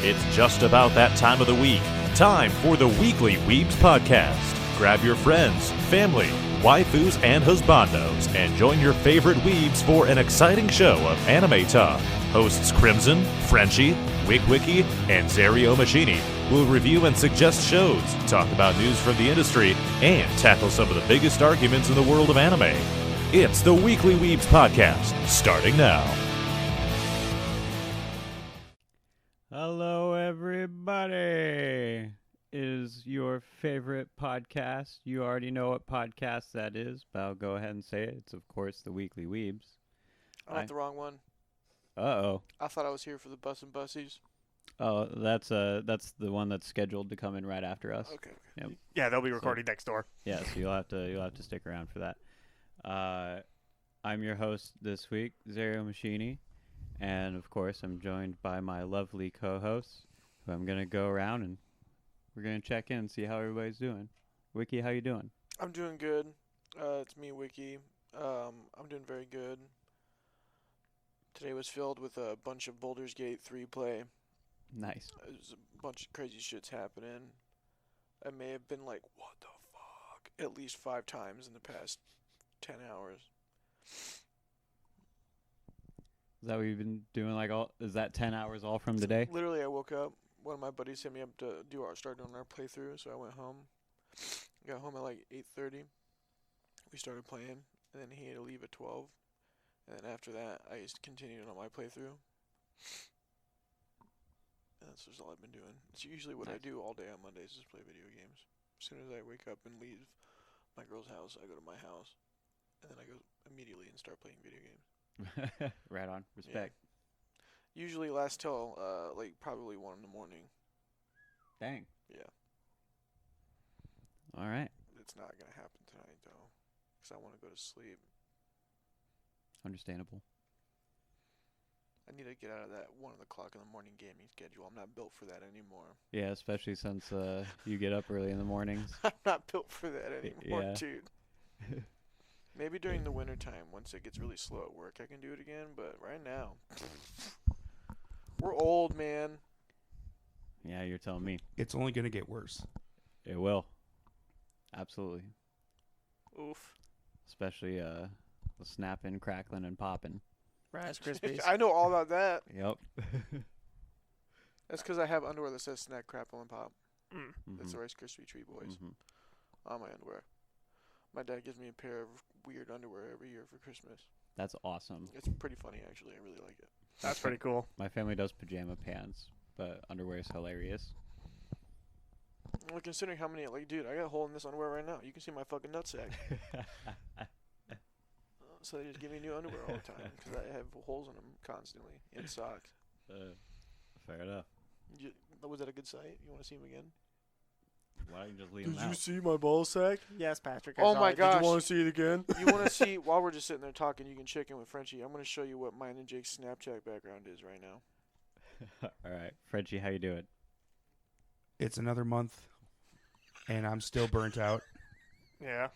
It's just about that time of the week. Time for the Weekly Weebs Podcast. Grab your friends, family, waifus, and husbandos, and join your favorite weebs for an exciting show of anime talk. Hosts Crimson, Frenchie, Wigwiki, and Xerio Machini will review and suggest shows, talk about news from the industry, and tackle some of the biggest arguments in the world of anime. It's the Weekly Weebs Podcast, starting now. Hello, everybody. Is your favorite podcast? You already know what podcast that is, but I'll go ahead and say it. It's, of course, the Weekly Weebs. I got the wrong one. Uh-oh. I thought I was here for the Bus and Bussies. Oh, that's the one that's scheduled to come in right after us. Okay. Yep. Yeah, they'll be recording next door. Yeah, so you'll have to stick around for that. I'm your host this week, Xerio Machini, and of course I'm joined by my lovely co-hosts, who I'm gonna go around and we're gonna check in and see how everybody's doing. Wiki, how you doing? I'm doing good. It's me, Wiki. I'm doing very good. Today was filled with a bunch of Baldur's Gate 3 play. Nice. There's a bunch of crazy shits happening. I may have been like, what the fuck? At least 5 times in the past 10 hours. Is that what you've been doing? Is that 10 hours all from today? Literally, I woke up. One of my buddies hit me up to start doing our playthrough, so I went home. Got home at like 8:30. We started playing, and then he had to leave at 12. And then after that, I just continued on my playthrough. And that's just all I've been doing. It's usually what I do all day on Mondays is play video games. As soon as I wake up and leave my girl's house, I go to my house. And then I go immediately and start playing video games. Right on. Respect. Yeah. Usually lasts till probably 1 in the morning. Dang. Yeah. All right. It's not going to happen tonight, though, because I want to go to sleep. Understandable. I need to get out of that 1 o'clock in the morning gaming schedule. I'm not built for that anymore. Yeah, especially since you get up early in the mornings. I'm not built for that anymore, Yeah. dude. Maybe during the wintertime, once it gets really slow at work, I can do it again. But right now, we're old, man. Yeah, you're telling me. It's only going to get worse. It will. Absolutely. Oof. Especially the snapping, crackling, and popping. Rice Krispies. I know all about that. Yep. That's because I have underwear that says Snack, Crackle, and Pop. Mm-hmm. That's the Rice Krispie Treat Boys Mm-hmm. on my underwear. My dad gives me a pair of weird underwear every year for Christmas. That's awesome. It's pretty funny, actually. I really like it. That's pretty cool. My family does pajama pants, but underwear is hilarious. Well, considering how many, dude, I got a hole in this underwear right now. You can see my fucking nutsack. So they just give me new underwear all the time because I have holes in them constantly in socks. Fair enough. Was that a good sight? You want to see him again? Why don't you just leave them out? Did you see my ball sack? Yes, Patrick. Oh my gosh. Did you want to see it again? You want to see, while we're just sitting there talking, you can check in with Frenchie. I'm going to show you what mine and Jake's Snapchat background is right now. All right. Frenchie, how you doing? It's another month, and I'm still burnt out. Yeah.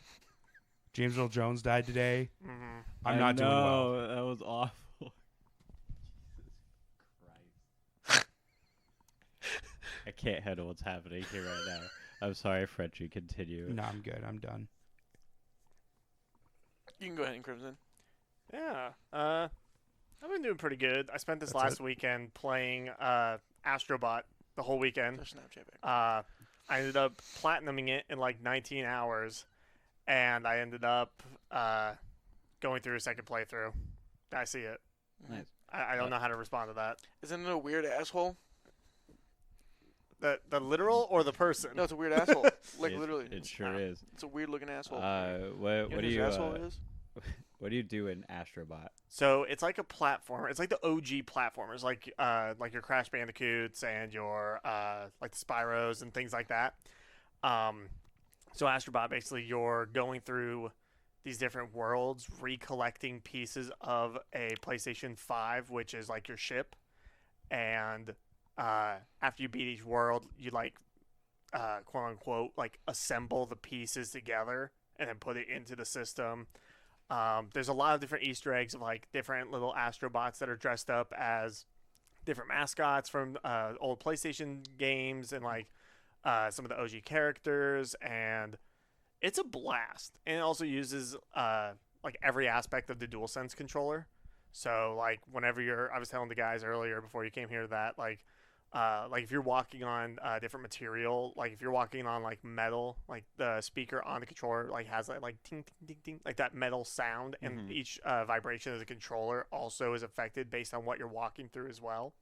James Earl Jones died today. Mm-hmm. I'm not doing well. That was awful. Jesus Christ. I can't handle what's happening here right now. I'm sorry, Frenchie. Continue. No, I'm good. I'm done. You can go ahead and Crimson. Yeah. I've been doing pretty good. I spent this That's last weekend playing Astrobot the whole weekend. There's Snapchat back. I ended up platinuming it in like 19 hours, and I ended up going through a second playthrough. I see it. Nice. I don't know how to respond to that. Isn't it a weird asshole? The literal or the person? No, it's a weird asshole. Literally. It sure is. It's a weird looking asshole. What you know do whose you asshole it is? what do you do in Astrobot? So it's like a platformer. It's like the OG platformers, like your Crash Bandicoots and your like the Spyros and things like that. So Astrobot, basically, you're going through these different worlds, recollecting pieces of a PlayStation 5, which is like your ship, and after you beat each world, you quote unquote assemble the pieces together and then put it into the system. There's a lot of different Easter eggs of different little Astrobots that are dressed up as different mascots from old PlayStation games and like some of the OG characters, and it's a blast. And it also uses like every aspect of the DualSense controller. So like whenever I was telling the guys earlier before you came here that like if you're walking on different material, like if you're walking on like metal, like the speaker on the controller like has that like ting ting ting ting, like that metal sound, and each vibration of the controller also is affected based on what you're walking through as well.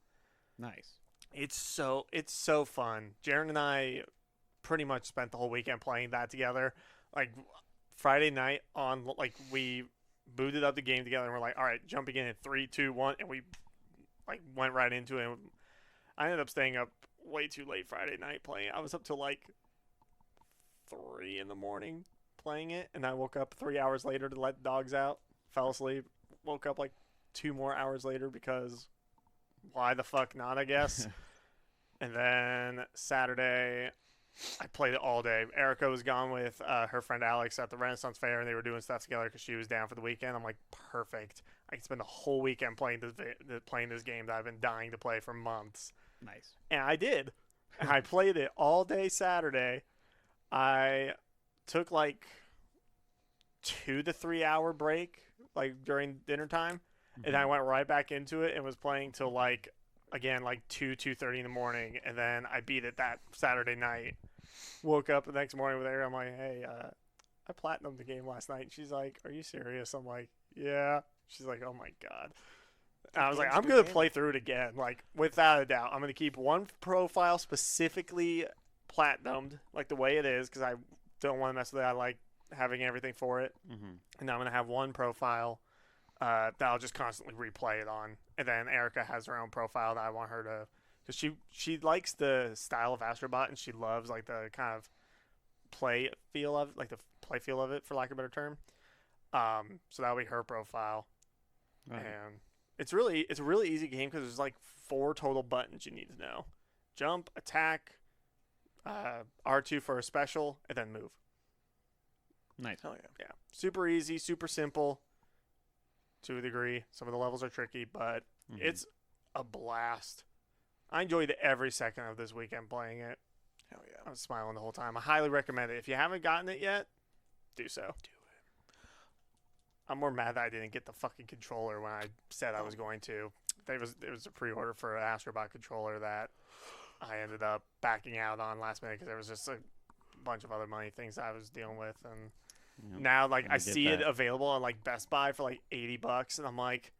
Nice. It's so fun. Jaron and I pretty much spent the whole weekend playing that together. Like Friday night on, like we booted up the game together and we're like, all right, jumping in 3, 2, 1, and we like went right into it. I ended up staying up way too late Friday night playing. I was up till like 3 in the morning playing it, and I woke up 3 hours later to let the dogs out. Fell asleep. Woke up like 2 more hours later because why the fuck not, I guess. And then Saturday, I played it all day. Erica was gone with her friend Alex at the Renaissance Fair, and they were doing stuff together because she was down for the weekend. I'm like, perfect. I can spend the whole weekend playing this game that I've been dying to play for months. Nice. And I did. And I played it all day Saturday. I took like 2 to 3 hour break, like during dinner time, and I went right back into it and was playing till like, again, like 2:30 in the morning, and then I beat it that Saturday night. Woke up the next morning with her. I'm like, hey, I platinumed the game last night. And she's like, are you serious? I'm like, yeah. She's like, oh my god. And I was like, I'm gonna play through it again, like without a doubt. I'm gonna keep one profile specifically platinumed, like the way it is, because I don't want to mess with it. I like having everything for it, and I'm gonna have one profile that I'll just constantly replay it on. And then Erica has her own profile that I want her to, because she likes the style of Astrobot, and she loves like the kind of play feel of it, for lack of a better term. So that'll be her profile. Right. And it's a really easy game because there's like 4 total buttons you need to know: jump, attack, R2 for a special, and then move. Nice. Hell yeah. Yeah, super easy, super simple. To a degree, some of the levels are tricky, but it's a blast. I enjoyed every second of this weekend playing it. Hell yeah. I was smiling the whole time. I highly recommend it. If you haven't gotten it yet, do so. Do it. I'm more mad that I didn't get the fucking controller when I said I was going to. There was a pre-order for an Astrobot controller that I ended up backing out on last minute because there was just a bunch of other money things I was dealing with, and now like I see it available on like Best Buy for like $80, and I'm like,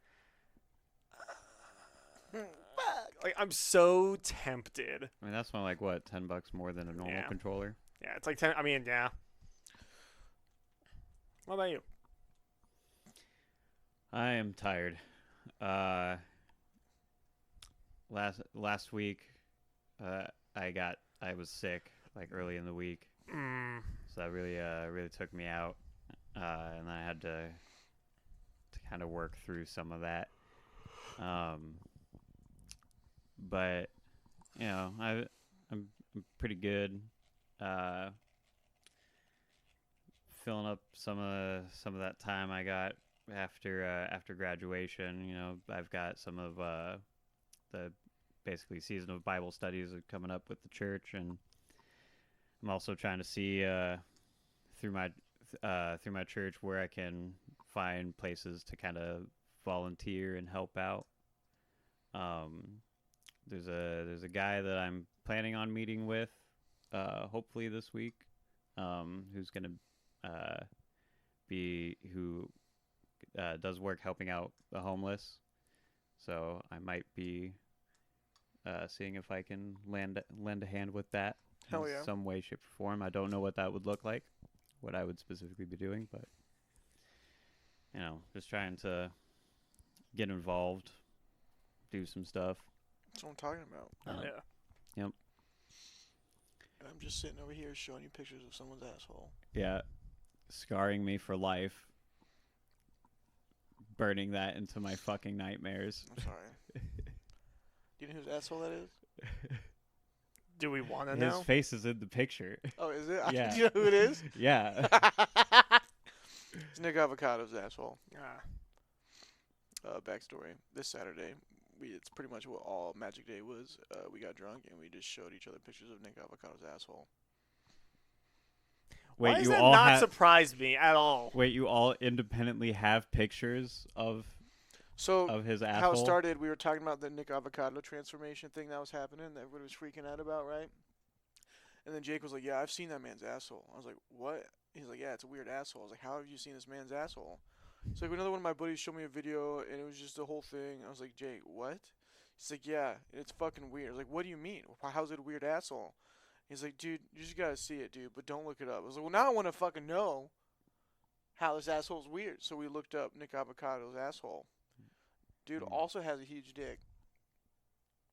like I'm so tempted. I mean, that's only like what, $10 more than a normal controller. Yeah, it's like 10. I mean, yeah. What about you? I am tired. Last week, I was sick like early in the week, so that really took me out, and I had to kind of work through some of that. But you know, I'm pretty good. Filling up some of that time I got after graduation. You know, I've got some of the basically season of Bible studies coming up with the church, and I'm also trying to see through my church where I can find places to kind of volunteer and help out. There's a guy that I'm planning on meeting with hopefully this week, who's gonna who does work helping out the homeless. So I might be seeing if I can lend a hand with that Hell in yeah. some way, shape, or form. I don't know what that would look like, what I would specifically be doing, but you know, just trying to get involved, do some stuff. That's what I'm talking about. Oh yeah. Yep. And I'm just sitting over here showing you pictures of someone's asshole. Yeah. Scarring me for life. Burning that into my fucking nightmares. I'm sorry. Do you know whose asshole that is? Do we want to His know? face is in the picture. Oh, is it? Yeah. Do you know who it is? Yeah. It's Nick Avocado's asshole. Ah. Backstory. This Saturday, it's pretty much what all Magic Day was. We got drunk and we just showed each other pictures of Nick Avocado's asshole. Wait, Why does you that all not surprise me at all? Wait, you all independently have pictures of So his asshole? how it started, we were talking about the Nick Avocado transformation thing that was happening that everybody was freaking out about, right? And then Jake was like, yeah, I've seen that man's asshole. I was like, what? He's like, yeah, it's a weird asshole. I was like, how have you seen this man's asshole? So like another one of my buddies showed me a video, and it was just the whole thing. I was like, Jake, what? He's like, yeah, it's fucking weird. I was like, what do you mean? How's it a weird asshole? He's like, dude, you just gotta see it, dude, but don't look it up. I was like, well, now I want to fucking know how this asshole's weird. So we looked up Nick Avocado's asshole. Dude also has a huge dick.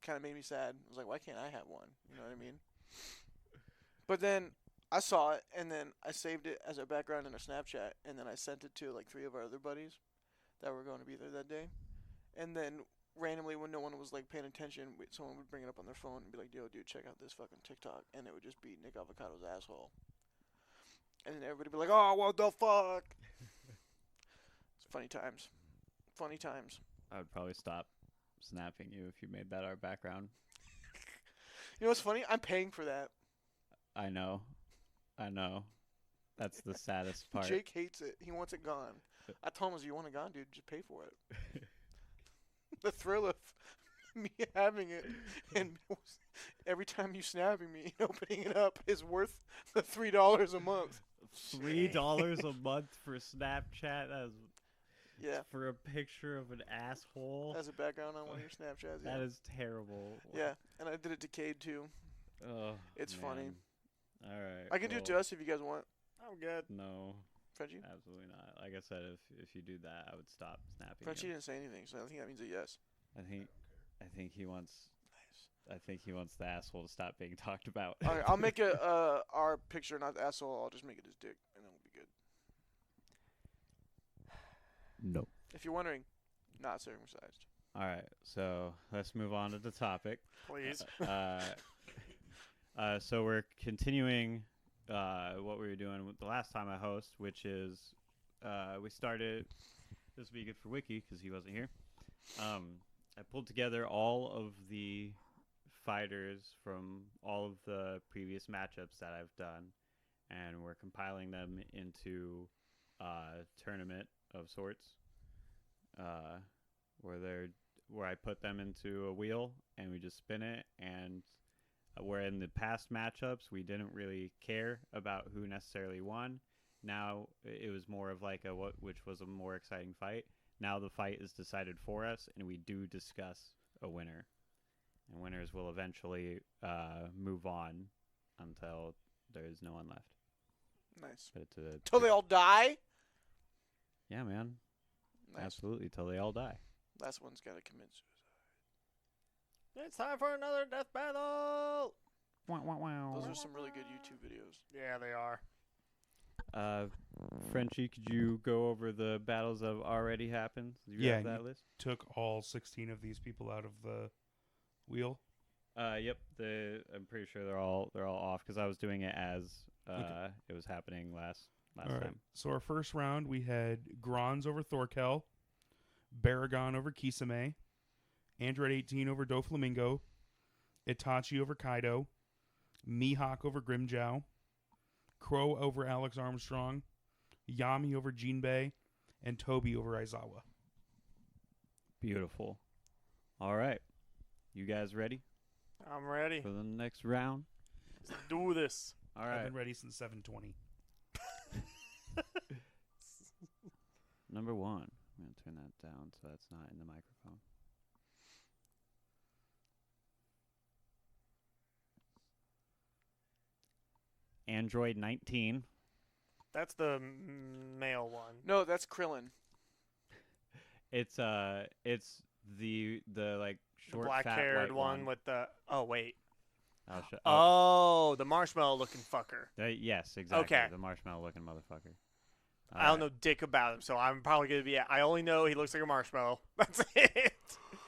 Kind of made me sad. I was like, why can't I have one? You know what I mean? But then I saw it, and then I saved it as a background in a Snapchat, and then I sent it to like 3 of our other buddies that were going to be there that day. And then randomly, when no one was like paying attention, someone would bring it up on their phone and be like, yo, dude, check out this fucking TikTok. And it would just be Nick Avocado's asshole. And then everybody would be like, oh, what the fuck? It's funny times. Funny times. I would probably stop snapping you if you made that our background. You know what's funny? I'm paying for that. I know. That's the saddest part. Jake hates it. He wants it gone. I told him, you want it gone, dude? Just pay for it. The thrill of me having it, and every time you snapping me and opening it up is worth the $3 a month. $3 a month for Snapchat? Yeah. For a picture of an asshole? As a background on one of your Snapchats. Yeah. That is terrible. Yeah, and I did it to Cade too. Oh, it's funny. All right. I can do it to us if you guys want. I'm good. No. Frenchie? Absolutely not. Like I said, if you do that, I would stop snapping. Frenchie you. didn't say anything, so I think that means a yes. I think he wants. Nice. I think he wants the asshole to stop being talked about. Okay, I'll make our picture not the asshole. I'll just make it his dick, and it'll be good. No. If you're wondering, not circumcised. All right, so let's move on to the topic. Please. So we're continuing what we were doing with the last time I host, which is we started this would be good for Wiki because he wasn't here. I pulled together all of the fighters from all of the previous matchups that I've done, and we're compiling them into a tournament of sorts, where I put them into a wheel and we just spin it. And where in the past matchups we didn't really care about who necessarily won, now it was more of like which was a more exciting fight. Now the fight is decided for us, and we do discuss a winner. And winners will eventually move on until there is no one left. Nice. But it's Till they all die? Yeah, man. Nice. Absolutely, till they all die. Last one's got to commit suicide. It's time for another death battle. Those are some really good YouTube videos. Yeah, they are. Frenchie, could you go over the battles that have already happened? Do you have that list? Took all 16 of these people out of the wheel. Yep. I'm pretty sure they're all off because I was doing it as it was happening last all right. time. So our first round, we had Grons over Thorkel, Baragon over Kisame, Android 18 over Doflamingo, Itachi over Kaido, Mihawk over Grimjow, Crow over Alex Armstrong, Yami over Jinbei, and Toby over Aizawa. Beautiful. All right. You guys ready I'm ready. for the next round? Let's do this. All I've right. been ready since 7:20. Number 1. I'm going to turn that down so that's not in the microphone. Android 19. That's the male one. No, that's Krillin. It's the like The short black-haired fat white one with the. Oh wait. I'll show. Oh, the marshmallow-looking fucker. Yes, exactly. Okay. The marshmallow-looking motherfucker. I don't know dick about him, so I'm probably gonna be. I only know he looks like a marshmallow. That's it.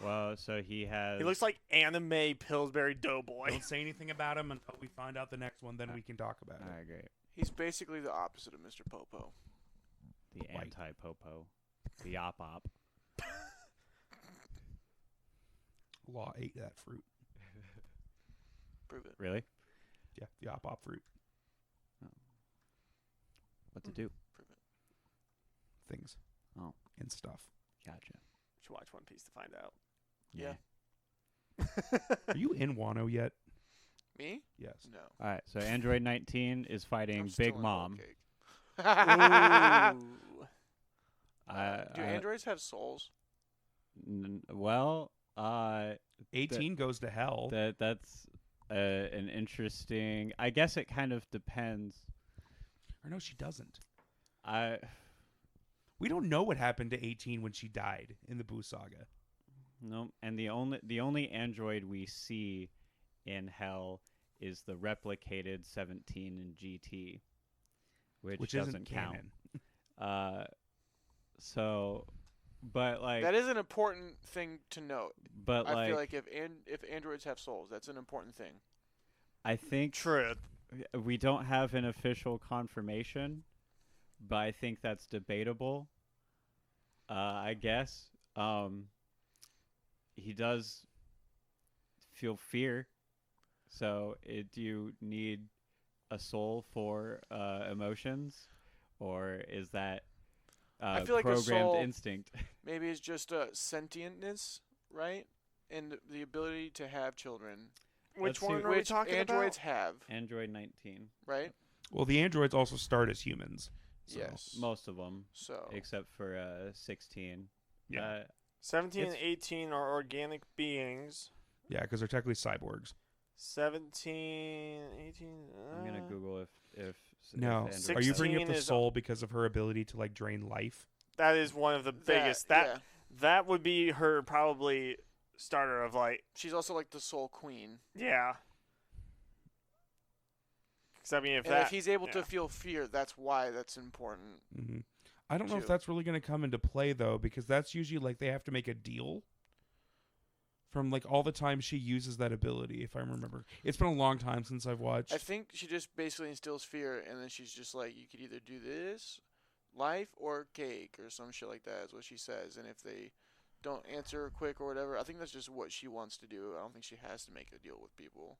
Well, so he has. He looks like anime Pillsbury Doughboy. Don't say anything about him until we find out the next one, then we can talk about All it. right, great. He's basically the opposite of Mr. Popo. The White. anti-popo. The op-op. Law ate that fruit. Prove it. Really? Yeah, the op fruit. What to do? Prove it. Things. Oh. And stuff. Gotcha. Should watch One Piece to find out. Yeah. Are you in Wano yet? Me? Yes. No. All right. So Android 19 is fighting I'm still Big in Mom. Cake. Ooh. Do androids have souls? Well, 18 goes to hell. that's an interesting. I guess it kind of depends. Or no, she doesn't. We We don't know what happened to 18 when she died in the Boo Saga. no, and the only android we see in Hell is the replicated 17 in GT, which doesn't isn't count. canon. So, but like That is an important thing to note. but I feel like if androids have souls, that's an important thing. I think True. we don't have an official confirmation, but I think that's debatable. I guess he does feel fear. So, do you need a soul for emotions, or is that I feel like a programmed soul- instinct? Maybe it's just a sentientness, right? And the ability to have children, Which Let's see, one are we which talking androids about? have, Android 19, right? Well, the androids also start as humans. So. Yes. most of them, So except for 16. Yeah. 17 and It's- 18 are organic beings. Yeah, because they're technically cyborgs. 17, 18. I'm gonna Google if No. if Are you Android- bringing up 16 the is- soul because of her ability to, like, drain life? That is one of the biggest. yeah. That would be her probably starter of like, She's also like the soul queen. yeah. Because I mean, if And that if he's able to yeah. feel fear, that's why that's important. Hmm. I don't know if True. that's really going to come into play, though, because that's usually, like, they have to make a deal from, like, all the time she uses that ability, if I remember. It's been a long time since I've watched. I think she just basically instills fear, and then she's just like, you could either do this, life, or cake, or some shit like that is what she says. And if they don't answer quick or whatever, I think that's just what she wants to do. I don't think she has to make a deal with people.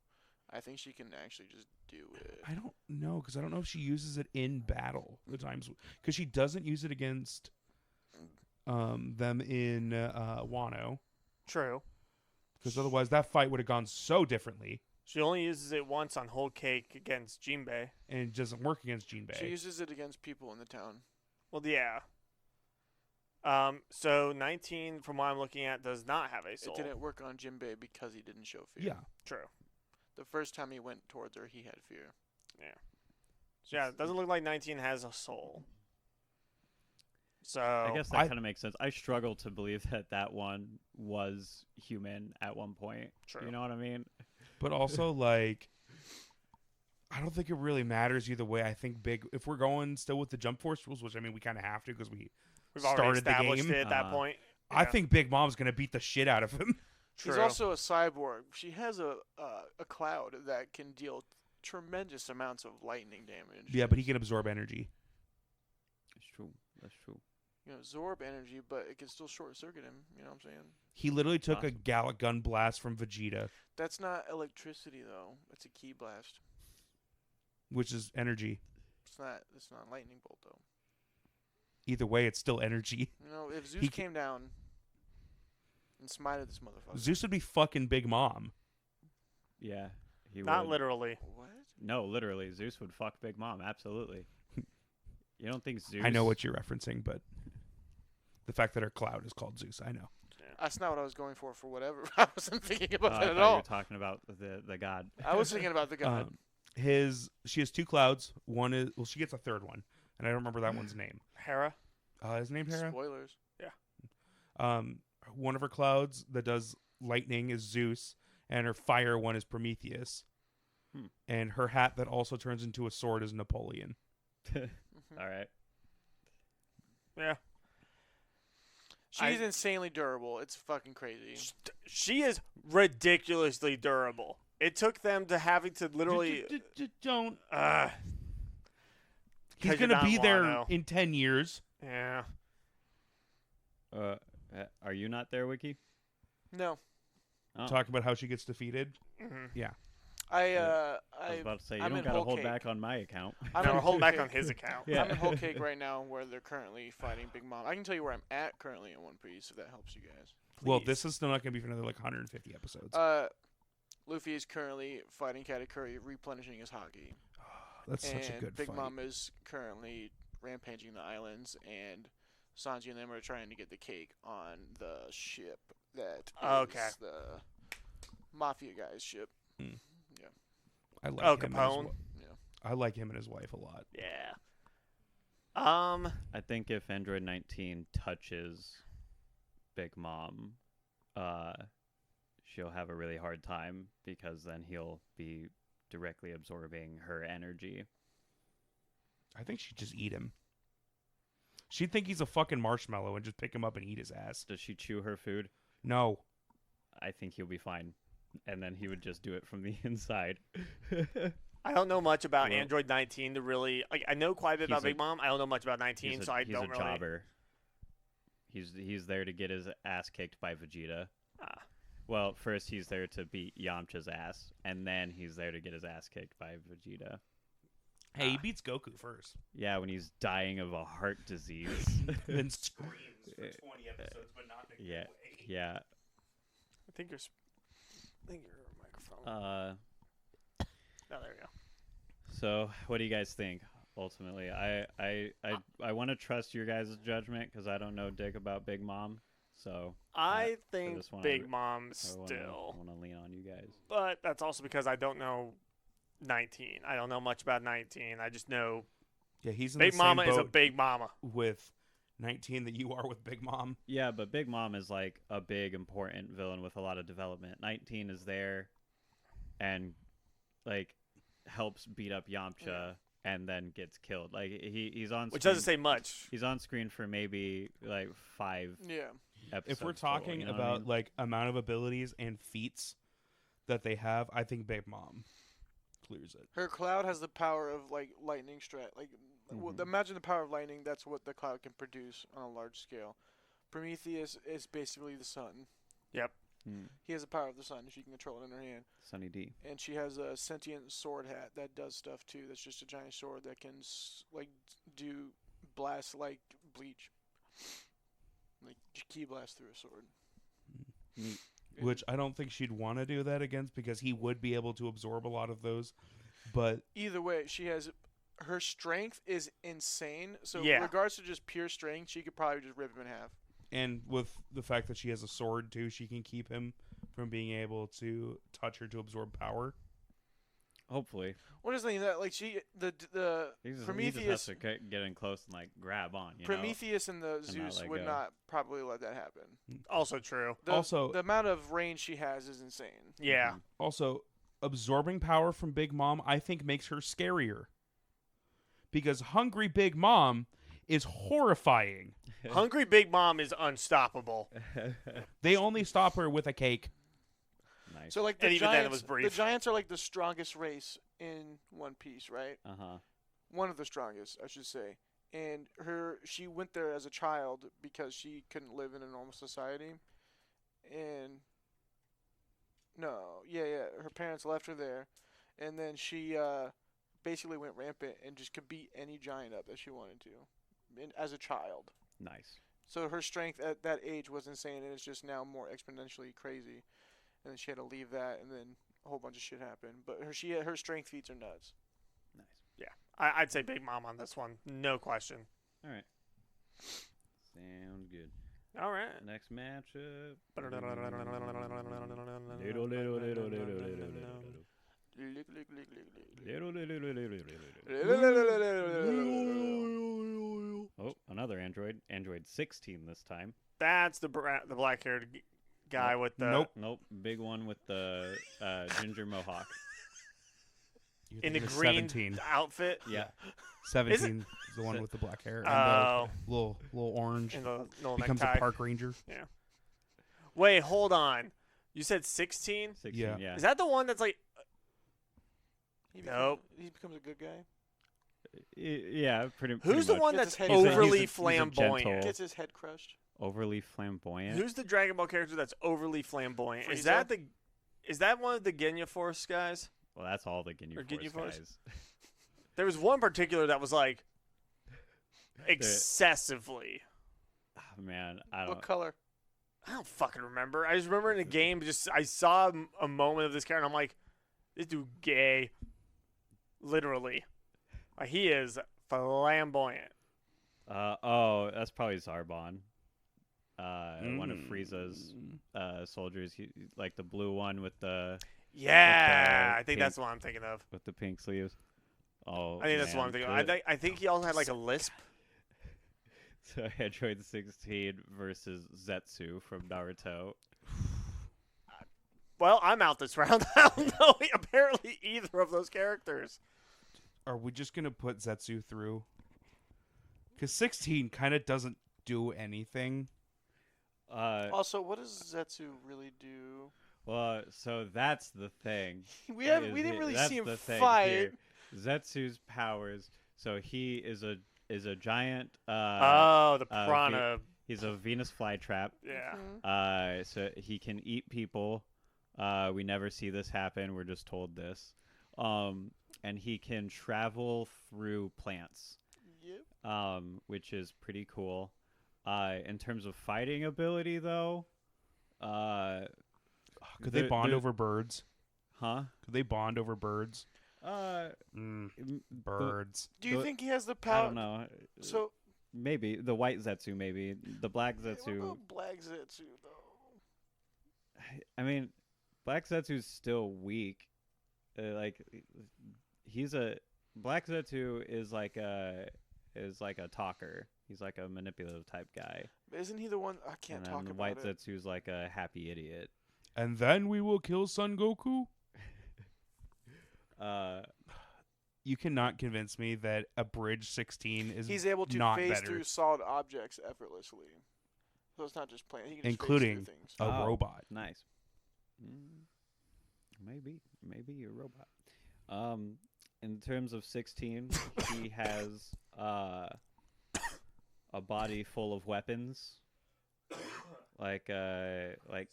I think she can actually just do it. I don't know, because I don't know if she uses it in battle the times, because she doesn't use it against them in Wano, True. because otherwise that fight would have gone so differently, She only uses it once on Whole Cake against Jinbei. and it doesn't work against Jinbei. She uses it against people in the town. Well, yeah. So 19, from what I'm looking at, does not have a soul. It didn't work on Jinbei because he didn't show fear. Yeah, True. The first time he went towards her, he had fear. So yeah, it doesn't look like 19 has a soul. So I guess that I- kind of makes sense. I struggle to believe that one was human at one point. True. You know what I mean? but also, like, I don't think it really matters either way. I think if we're going still with the Jump Force rules, which, I mean, we kind of have to because we we've already started the established game. it at that point. I Yeah. think Big Mom's going to beat the shit out of him. True. He's also a cyborg. She has a cloud that can deal tremendous amounts of lightning damage. Yeah, but he can absorb energy. That's true. That's true. You know, absorb energy, but it can still short circuit him. You know what I'm saying? He literally took a Awesome. Gallic gun blast from Vegeta, That's not electricity though. It's a key blast. which is energy. It's not lightning bolt though. Either way, it's still energy. You know, if Zeus He came down and smited this motherfucker. Zeus would be fucking Big Mom. Yeah. He Not would. literally. What? No, literally. Zeus would fuck Big Mom. Absolutely. You don't think Zeus? I know what you're referencing, but the fact that her cloud is called Zeus, I know. That's not what I was going for whatever. I wasn't thinking about I that thought at you all. were talking about the god. I was thinking about the god. She has two clouds. One is she gets a third one, and I don't remember that one's name. Hera. His name Hera. Spoilers. One of her clouds that does lightning is Zeus, and her fire one is Prometheus. Hmm. And her hat that also turns into a sword is Napoleon. All right. Yeah. She's insanely durable. It's fucking crazy. She is ridiculously durable. It took them to having to literally. Don't. Uh, He's 'cause you're gonna not be there Wano. in 10 years. Yeah. Are you not there, Wiki? No. Oh. talking about how she gets defeated. Mhm. Yeah. I was about to say, you I'm don't in got to Whole hold Cake. back on my account. I'm No, in we're holding back Whole on Cake. his account. Yeah. I'm in Whole Cake right now, where they're currently fighting Big Mom. I can tell you where I'm at currently in One Piece, if that helps you guys. Well, Please. this is still not going to be for another like 150 episodes. Luffy is currently fighting Katakuri, replenishing his haki. That's such a And good Big fight. Mom is currently rampaging the islands, and Sanji and them are trying to get the cake on the ship that Okay. is the Mafia guy's ship. I like Oh, him and his Capone. wi- Yeah. I like him and his wife a lot. Yeah. I think if Android 19 touches Big Mom, she'll have a really hard time because then he'll be directly absorbing her energy. I think she'd just eat him. She'd think he's a fucking marshmallow and just pick him up and eat his ass. Does she chew her food? No. I think he'll be fine. And then he would just do it from the inside. I don't know much about Well- Android 19 to really like. I know quite a bit He's about Big Mom. I don't know much about 19, so I he's don't a really. jobber. He's there to get his ass kicked by Vegeta. Ah. Well, first he's there to beat Yamcha's ass, and then he's there to get his ass kicked by Vegeta. Hey, he beats Goku first. Yeah, when he's dying of a heart disease. Then screams for Uh, 20 episodes, but not in a yeah, good way. yeah. I think your microphone. Oh, there we go. So, what do you guys think? Ultimately, I want to trust your guys' judgment because I don't know dick about Big Mom. So I think this one, Big Mom I still, want to lean on you guys. but that's also because I don't know 19. I don't know much about 19. I just know Yeah, he's in Big the same Mama is a boat Big Mama. with 19 that you are with Big Mom. Yeah, but Big Mom is like a big important villain with a lot of development. 19 is there and like helps beat up Yamcha and then gets killed. Like he's on Which screen, doesn't say much. he's on screen for maybe like 5 Yeah. episodes. If we're total, talking you know what I about mean? like amount of abilities and feats that they have, I think Big Mom clears it. Her cloud has the power of like lightning strike. Like, Mhm. imagine the power of lightning. That's what the cloud can produce on a large scale. Prometheus is basically the sun. Yep. He has the power of the sun. She can control it in her hand. Sunny D. And she has a sentient sword hat that does stuff too. That's just a giant sword that can like do blasts like bleach, like key blast through a sword. Neat. And Which I don't think she'd want to do that against because he would be able to absorb a lot of those. But either way, she has her strength is insane. So Yeah. in regards to just pure strength, she could probably just rip him in half. and with the fact that she has a sword too, she can keep him from being able to touch her to absorb power. Hopefully. What is the thing that like she the He just has Prometheus to get in close and like grab on. You know? Prometheus and the Zeus let would go. not probably let that happen. Also true. Also- the amount of range she has is insane. Yeah. Mhm. Also, absorbing power from Big Mom, I think, makes her scarier. Because hungry Big Mom is horrifying. Hungry Big Mom is unstoppable. They only stop her with a cake. Nice. So like the And even then it giants, was the brief. giants are like the strongest race in One Piece, right? Uh-huh. One of the strongest, I should say. And she went there as a child because she couldn't live in a normal society. And her parents left her there, and then she basically went rampant and just could beat any giant up that she wanted to, as a child. Nice. So her strength at that age was insane, and it's just now more exponentially crazy. And then she had to leave that, and then a whole bunch of shit happened. But her strength feats are nuts. Nice. I'd say Big Mom on this one. No question. All right. Sound good. All right. Next matchup. Oh, another Android. Android 16 this time. That's the black-haired guy Nope. with the Nope. Big one with the ginger mohawk. You're in the thinking of green 17. outfit. Yeah. 17 is the one with the black hair and Oh, the little orange. and the little Becomes necktie. a park ranger. Wait, hold on. You said 16? 16, Yeah. yeah. Is that the one that's like? Nope. He becomes a good guy. Yeah, pretty Who's the much. one Gets that's his head- He's a overly gentle- flamboyant? Gets his head crushed. Overly flamboyant. Who's the Dragon Ball character that's overly flamboyant? Frieza? Is that one of the Genya Force guys? Well, that's all the Ginyu Or Ginyu Force Force? guys. There was one particular that was like excessively. Oh, man, I What don't. color? I don't fucking remember. I just remember in a game, I saw a moment of this character, and I'm like, this dude gay. Literally. Like, he is flamboyant. Oh, that's probably Zarbon. One of Frieza's soldiers, like the blue one with the Yeah, I think pink- that's the one I'm thinking of. with the pink sleeves. Oh, I think that's the one I'm thinking of. I think he also had like a lisp. So Android 16 versus Zetsu from Naruto. Well, I'm out this round. I don't know apparently either of those characters. Are we just gonna put Zetsu through? Because 16 kind of doesn't do anything. Also, what does Zetsu really do? Well, so that's the thing. We didn't really That's see him the thing fight. here. Zetsu's powers. So he is a giant. The uh, piranha. He's a Venus flytrap. Yeah. Mhm. So he can eat people. We never see this happen. We're just told this. And he can travel through plants. Yep. Which is pretty cool. In terms of fighting ability, though, Could they bond over birds? Huh? Could they bond over birds? M- Birds. Do you the- think he has the I power? don't know. So Maybe the white Zetsu. Maybe the black what Zetsu. about Black Zetsu though? I mean, Black Zetsu's still weak. Like Black Zetsu is like a talker. He's like a manipulative type guy. But isn't he the one? I can't And talk then about White it. Zetsu's like a happy idiot. And then we will kill Son Goku? You cannot convince me that a Bridge 16 is He's able to not phase better. through solid objects effortlessly. So it's not just plain. He can just Including phase through things. a Oh. robot. Nice. Maybe you're a robot. In terms of 16, he has a body full of weapons, like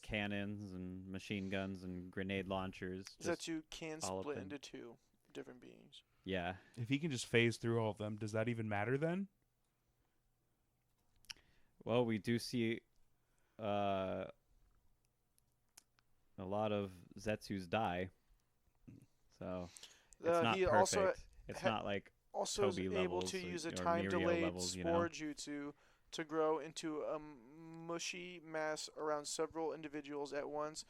cannons and machine guns and grenade launchers. just- Zetsu can all up split in- into two different beings. yeah. If he can just phase through all of them, does that even matter then? Well, we do see a lot of Zetsus die, so it's not He perfect. also It's ha- not like also is Toby able levels to or- use a or time Mirio delayed levels, you spore know? jutsu to grow into a mushy mass around several individuals at once,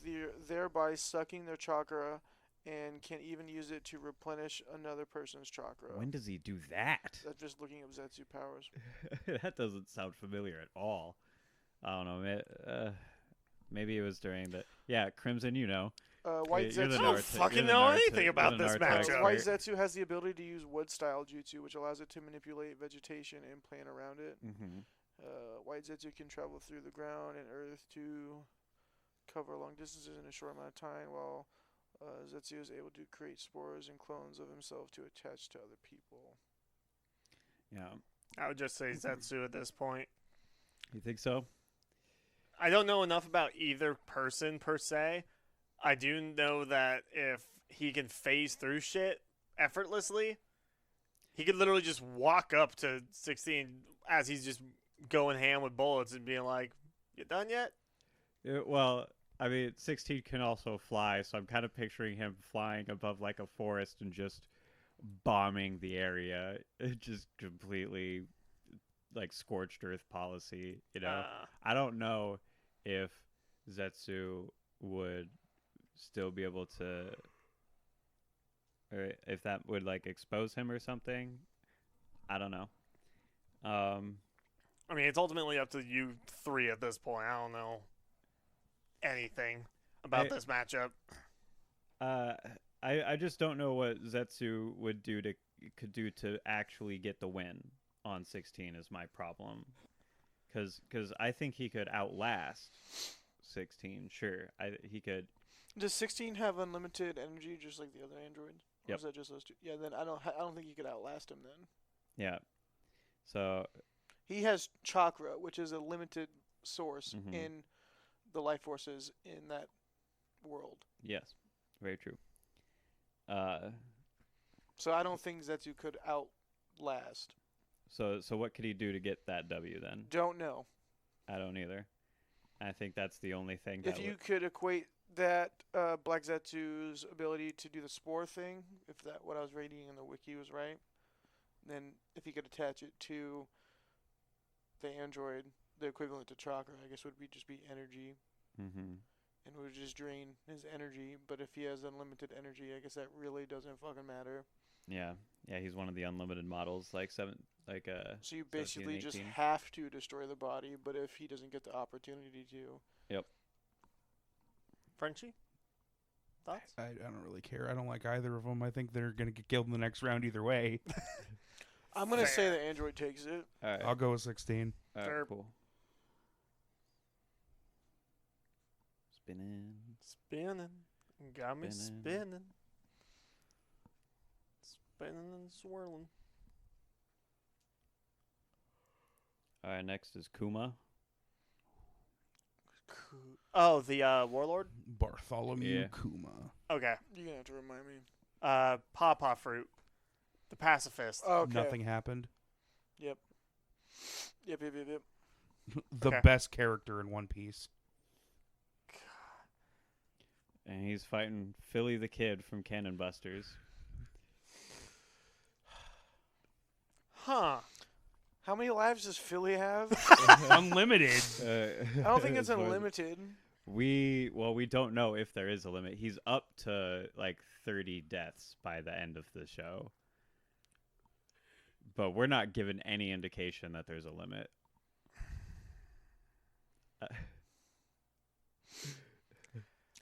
thereby sucking their chakra, and can even use it to replenish another person's chakra. When does he do that? That's just looking up Zetsu powers. That doesn't sound familiar at all. I don't know. Maybe it was during the Crimson. You know, White You're the Zetsu. I don't Naruto- fucking you're the know Naruto- anything you're about the this Naruto matchup. White expert. Zetsu has the ability to use wood style jutsu, which allows it to manipulate vegetation and plant around it. Mm-hmm. White Zetsu can travel through the ground and earth to cover long distances in a short amount of time, while Zetsu is able to create spores and clones of himself to attach to other people. Yeah, I would just say Zetsu at this point. you think so? I don't know enough about either person per se. I do know that if he can phase through shit effortlessly, he could literally just walk up to 16 as he's just going ham with bullets and being like, "You done yet?" Well, I mean, 16 can also fly, so I'm kind of picturing him flying above like a forest and just bombing the area, just completely like scorched earth policy. You know, I don't know if Zetsu would still be able to, or if that would like expose him or something. I don't know. I mean, it's ultimately up to you three at this point. I don't know anything about this matchup. I just don't know what Zetsu could do to actually get the win on 16 is my problem. Because I think he could outlast 16. Sure, he could. Does 16 have unlimited energy just like the other androids? Or Yep. is that just those two? Yeah, then I don't think you could outlast him then. Yeah. So he has chakra, which is a limited source Mhm. in the life forces in that world. Yes, very true. So I don't think Zetsu could outlast. So what could he do to get that W then? Don't know. I don't either. I think that's the only thing If that you could equate that Black Zetsu's ability to do the spore thing, if that what I was reading in the wiki was right, then if he could attach it to the android, the equivalent to chakra, I guess would be just be energy, Mm-hmm. and would just drain his energy. But if he has unlimited energy, I guess that really doesn't fucking matter. Yeah, he's one of the unlimited models, So you 17 and basically just 18. have to destroy the body. But if he doesn't get the opportunity to, Frenchie? Thoughts? I don't really care. I don't like either of them. I think they're going to get killed in the next round either way. I'm gonna say Fair. the android takes it. All right. I'll go with 16. All right, Fair. cool. Spinning. Spinning. Got me Spinning. spinning. Spinning and swirling. All right, next is Kuma. Oh, the warlord? Bartholomew Yeah. Kuma. Okay. You're gonna have to remind me. Pawpaw fruit. The pacifist. Okay. Nothing happened. Yep. The Okay. best character in One Piece. And he's fighting Philly the Kid from Cannon Busters. Huh. How many lives does Philly have? Unlimited. I don't think it's unlimited. We don't know if there is a limit. He's up to like 30 deaths by the end of the show. But we're not given any indication that there's a limit.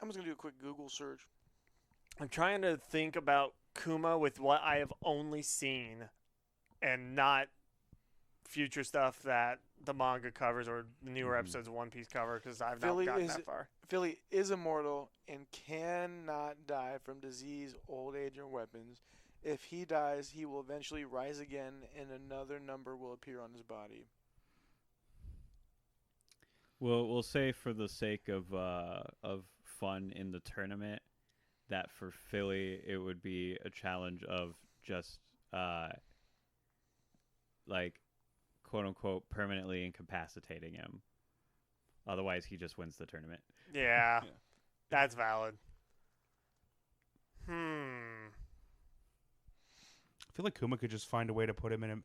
I'm just gonna do a quick Google search. I'm trying to think about Kuma with what I have only seen and not future stuff that the manga covers or the newer Mhm. episodes of One Piece cover because I've Philly not gotten is- that far. Philly is immortal and cannot die from disease, old age, or weapons. If he dies, he will eventually rise again, and another number will appear on his body. We'll say for the sake of fun in the tournament that for Philly it would be a challenge of just like quote unquote permanently incapacitating him. Otherwise he just wins the tournament. Yeah, Yeah. that's valid. I feel like Kuma could just find a way to put him in him.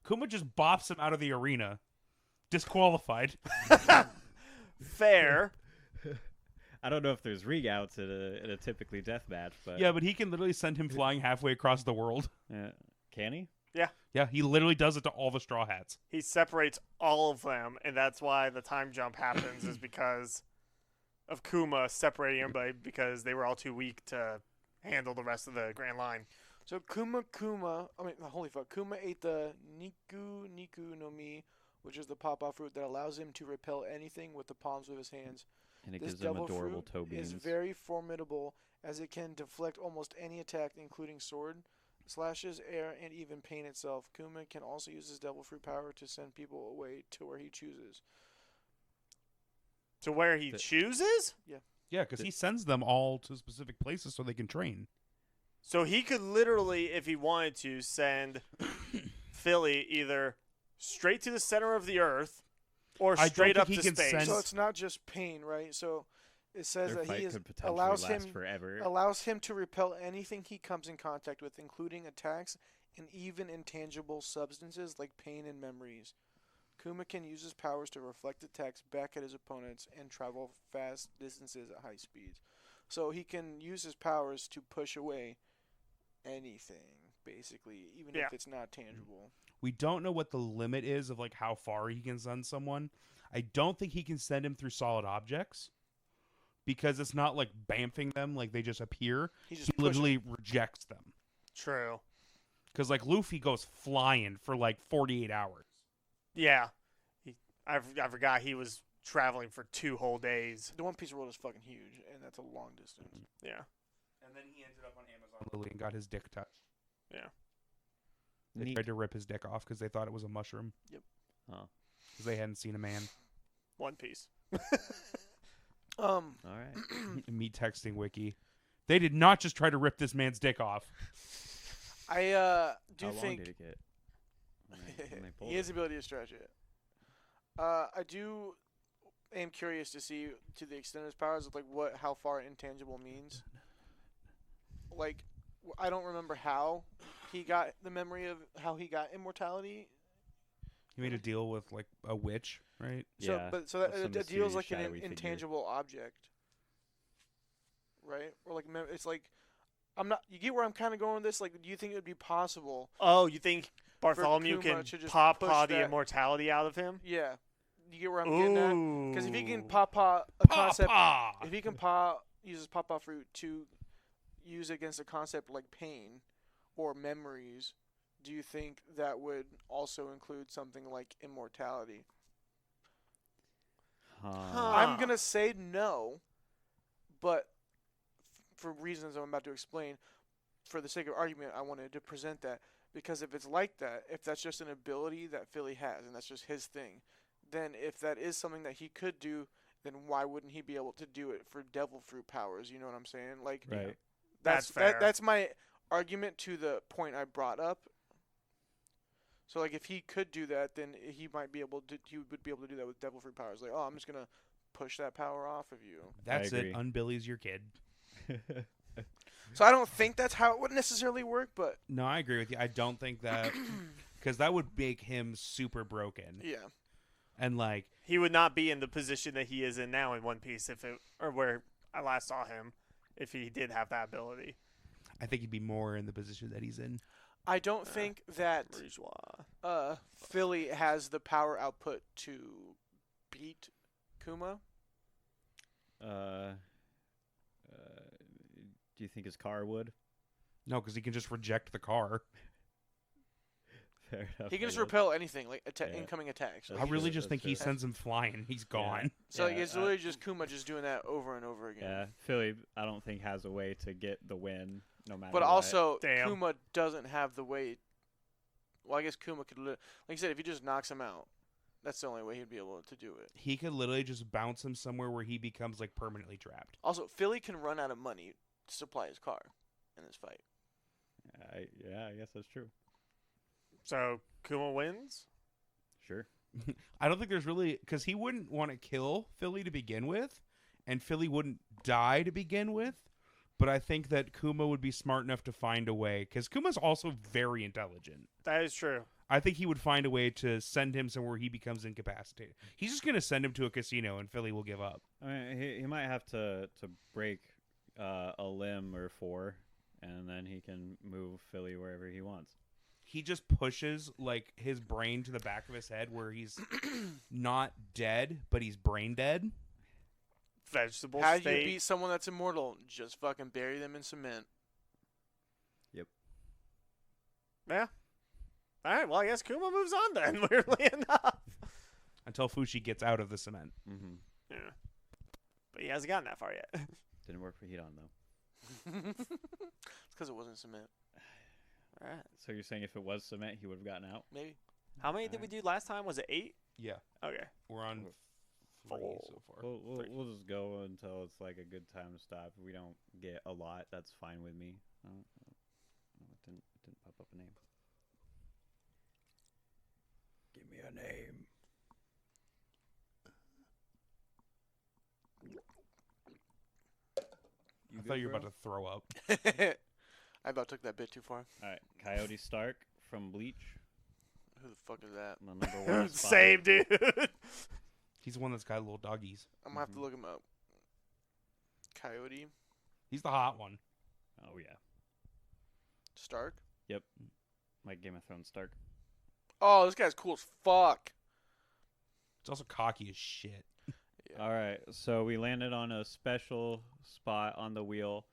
Kuma just bops him out of the arena. Disqualified. Fair. I don't know if there's re-outs in a typically death match, but Yeah, but he can literally send him flying halfway across the world. can he? Yeah, he literally does it to all the Straw Hats. He separates all of them, and that's why the time jump happens is because of Kuma separating everybody because they were all too weak to handle the rest of the Grand Line. So Kuma ate the Niku no Mi, which is the pawpaw fruit that allows him to repel anything with the palms of his hands. And it This gives him devil adorable fruit toe is beans. very formidable as it can deflect almost any attack, including sword slashes, air, and even pain itself. Kuma can also use his devil fruit power to send people away to where he chooses. To where he chooses? Yeah, because he sends them all to specific places so they can train. So he could literally, if he wanted to, send Philly either straight to the center of the Earth or I don't straight think up he to can space. send- So it's not just pain, right? So it says Their that fight he is could potentially allows last him forever. allows him to repel anything he comes in contact with, including attacks and even intangible substances like pain and memories. Kuma can use his powers to reflect attacks back at his opponents and travel fast distances at high speeds. So he can use his powers to push away anything, basically, even Yeah. if it's not tangible. We don't know what the limit is of like how far he can send someone. I don't think he can send him through solid objects because it's not like bamfing them like they just appear. He He just pushes. literally rejects them. True. Because like Luffy goes flying for like 48 hours. Yeah. I forgot he was traveling for 2 whole days. The One Piece world is fucking huge, and that's a long distance. Yeah. And then he ended up on Amazon Lily and got his dick touched. Yeah. They Neat. tried to rip his dick off because they thought it was a mushroom. because they hadn't seen a man. One Piece. All right. Me texting Wiki. They did not just try to rip this man's dick off. I do How long think did it get? when they pulled he has it? the ability to stretch it. I am curious to see to the extent of his powers of how far intangible means. Like, I don't remember how he got the memory of how he got immortality. He made a deal with like a witch, right? So, Yeah, but so with that some a deal is mysterious like an shadowy figure. intangible object, right? Or like it's like I'm not. You get where I'm kind of going with this? Like, do you think it would be possible? Oh, you think Bartholomew Kuma can to just pop push the that- immortality out of him? Yeah, you get where I'm getting at? Ooh. Because if he can papa a concept, Papa! if he can uses papa fruit to use against a concept like pain or memories, do you think that would also include something like immortality? I'm Huh. gonna say no, but for reasons I'm about to explain, for the sake of argument, I wanted to present that because if it's like that, if that's just an ability that Philly has and that's just his thing, then if that is something that he could do, then why wouldn't he be able to do it for devil fruit powers? You know what I'm saying? Like, Right. That's fair. that's my argument to the point I brought up. So like, if he could do that, then he would be able to do that with devil fruit powers. Like, oh, I'm just gonna push that power off of you. That's it. agree. Unbilly's your kid. So I don't think that's how it would necessarily work, but No, I agree with you. I don't think that because that would make him super broken. yeah. And like, He would not be in the position that he is in now in One Piece or where I last saw him if he did have that ability. I think he'd be more in the position that he's in. I don't think that Bourgeois. Philly has the power output to beat Kuma. Do you think his car would? No, because he can just reject the car. Fair enough. He can just I guess. repel anything, like Yeah. incoming attacks. That's I really true, just that's think he true. sends him flying. He's gone. So Yeah, it's literally just Kuma just doing that over and over again. Yeah, Philly, I don't think has a way to get the win, no matter. But what. also, Damn. Kuma doesn't have the way. Well, I guess Kuma could, like you said, if he just knocks him out, that's the only way he'd be able to do it. He could literally just bounce him somewhere where he becomes like permanently trapped. Also, Philly can run out of money to supply his car in this fight. I guess that's true. So Kuma wins? Sure. I don't think there's really because he wouldn't want to kill Philly to begin with, and Philly wouldn't die to begin with. But I think that Kuma would be smart enough to find a way because Kuma's also very intelligent. That is true. I think he would find a way to send him somewhere he becomes incapacitated. He's just gonna send him to a casino, and Philly will give up. I mean, he might have to break a limb or four, and then he can move Philly wherever he wants. He just pushes like his brain to the back of his head where he's not dead, but he's brain dead. Vegetable How do state. you beat someone that's immortal? Just fucking bury them in cement. Yeah. All right. Well, I guess Kuma moves on then. Weirdly enough. Until Fushi gets out of the cement. Mm-hmm. Yeah. But he hasn't gotten that far yet. Didn't work for Hedon though. It's because it wasn't cement. All right. So you're saying if it was cement, he would have gotten out? Maybe. How many did we do last time? Was it 8? Yeah, Okay. we're on Four. 3 so far. We'll just go until it's like a good time to stop. If we don't get a lot, that's fine with me. It didn't pop up a name. Give me a name. I thought you were about to throw up. I about took that bit too far. All right, Coyote Stark from Bleach. Who the fuck is that? The number 1 spot. Same dude. He's the one that's got little doggies. I'm gonna have to look him up. Coyote He's the hot one. Oh yeah, Stark. like Game of Thrones Stark. Oh, this guy's cool as fuck. He's also cocky as shit. Yeah. All right, so we landed on a special spot on the wheel